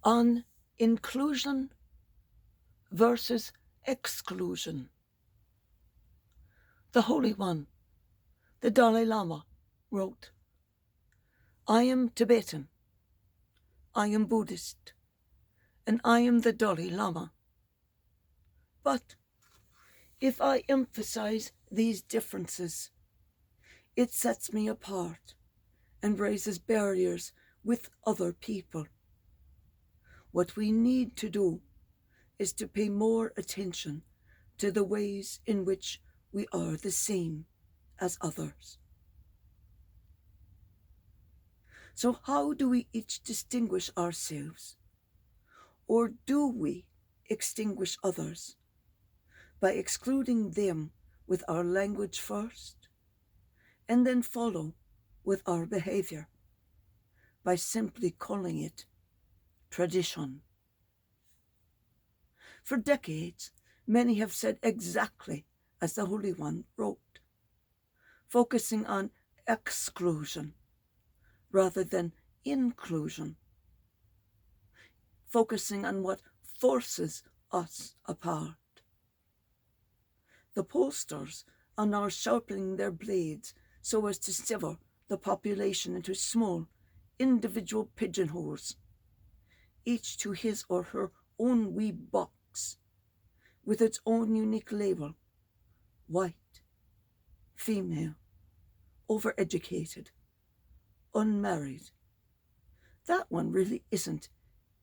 on inclusion versus exclusion. The Holy One, the Dalai Lama, wrote, "I am Tibetan, I am Buddhist, and I am the Dalai Lama. But if I emphasize these differences, it sets me apart and raises barriers with other people. What we need to do is to pay more attention to the ways in which we are the same as others." So how do we each distinguish ourselves? Or do we extinguish others by excluding them with our language first, and then follow with our behavior by simply calling it tradition? For decades, many have said exactly as the Holy One wrote, focusing on exclusion rather than inclusion, focusing on what forces us apart. The pollsters are now sharpening their blades so as to sever the population into small, individual pigeonholes, each to his or her own wee box, with its own unique label: white, female, overeducated, unmarried. That one really isn't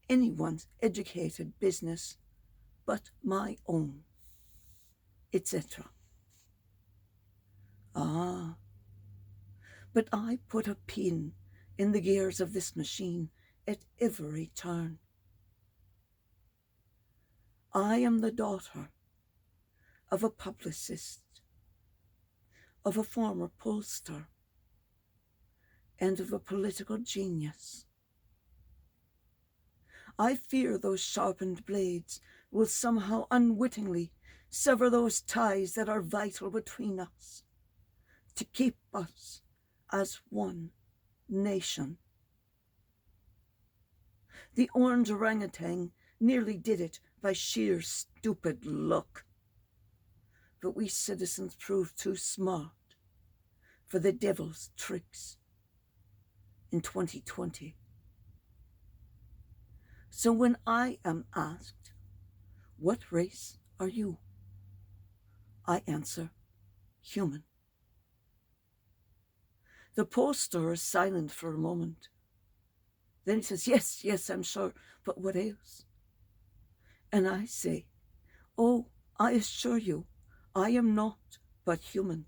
anyone's educated business but my own, etc. But I put a pin in the gears of this machine at every turn. I am the daughter of a publicist, of a former pollster, and of a political genius. I fear those sharpened blades will somehow unwittingly sever those ties that are vital between us, to keep us as one nation. The orange orangutan nearly did it by sheer stupid luck, but we citizens proved too smart for the devil's tricks in 2020. So when I am asked, "What race are you?" I answer, human. The pollster is silent for a moment. Then he says, yes, I'm sure, but what else? And I say, "Oh, I assure you, I am not but human.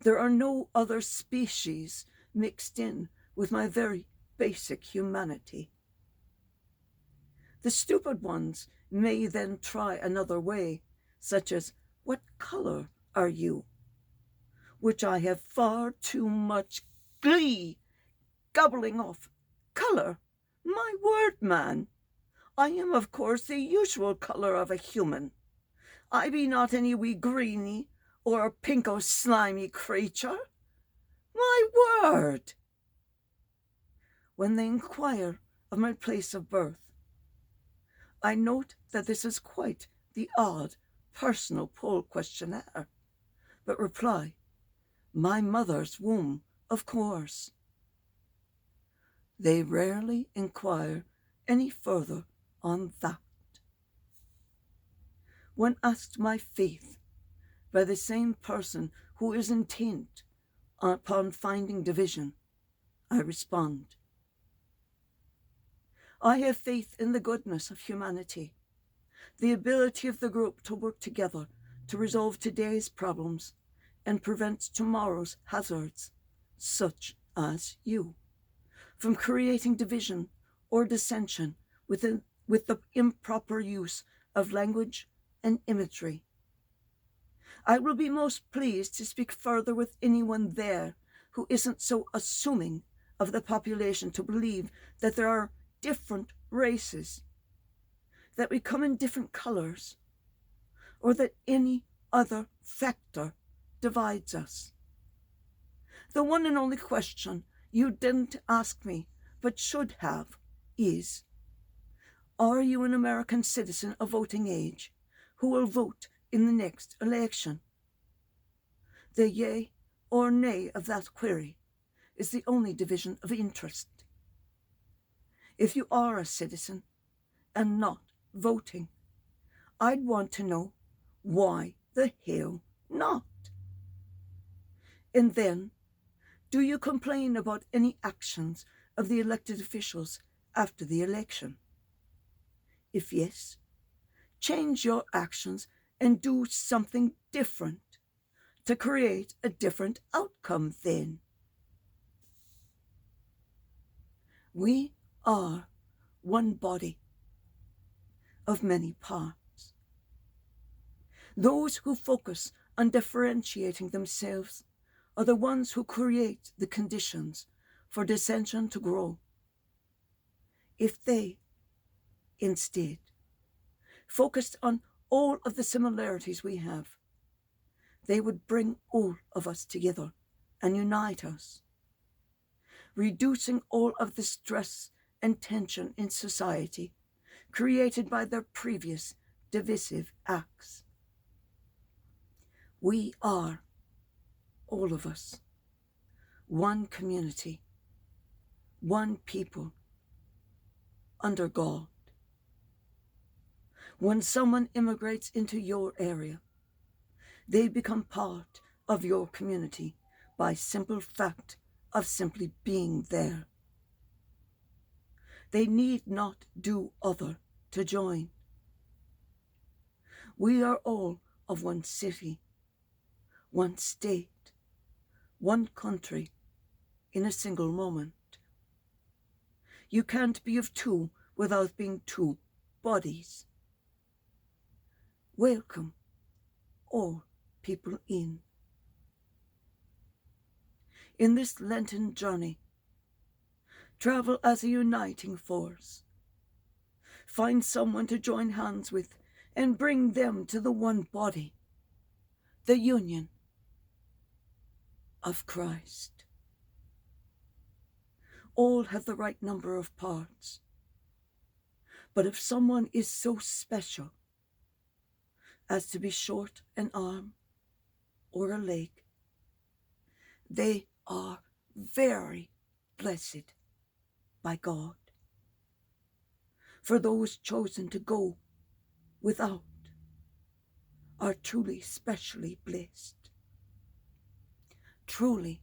There are no other species mixed in with my very basic humanity." The stupid ones may then try another way, such as, "What color are you?" which I have far too much glee gobbling off. "Color? My word, man! I am, of course, the usual color of a human. I be not any wee greeny or a pinko slimy creature. My word!" When they inquire of my place of birth, I note that this is quite the odd personal poll questionnaire, but reply, "My mother's womb, of course." They rarely inquire any further on that. When asked my faith by the same person who is intent upon finding division, I respond, "I have faith in the goodness of humanity, the ability of the group to work together to resolve today's problems and prevent tomorrow's hazards, such as you, from creating division or dissension with the improper use of language and imagery. I will be most pleased to speak further with anyone there who isn't so assuming of the population to believe that there are different races, that we come in different colors, or that any other factor divides us. The one and only question you didn't ask me, but should have, is, Are you an American citizen of voting age who will vote in the next election? The yea or nay of that query is the only division of interest. If you are a citizen and not voting, I'd want to know why the hell not? And then, do you complain about any actions of the elected officials after the election? If yes, change your actions and do something different to create a different outcome then. We are one body of many parts. Those who focus on differentiating themselves are the ones who create the conditions for dissension to grow. If they, instead, focused on all of the similarities we have, they would bring all of us together and unite us, reducing all of the stress and tension in society created by their previous divisive acts. We are, all of us, one community, one people, under God. When someone immigrates into your area, they become part of your community by simple fact of simply being there. They need not do other to join. We are all of one city, one state, one country in a single moment. You can't be of two without being two bodies. Welcome, all people in. In this Lenten journey, travel as a uniting force. Find someone to join hands with and bring them to the one body, the union of Christ. All have the right number of parts. But if someone is so special as to be short an arm or a leg, they are very blessed by God. For those chosen to go without are truly specially blessed, truly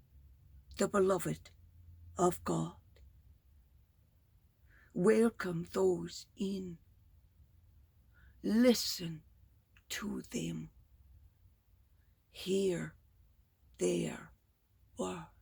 the beloved of God. Welcome those in. Listen to them. Hear their word.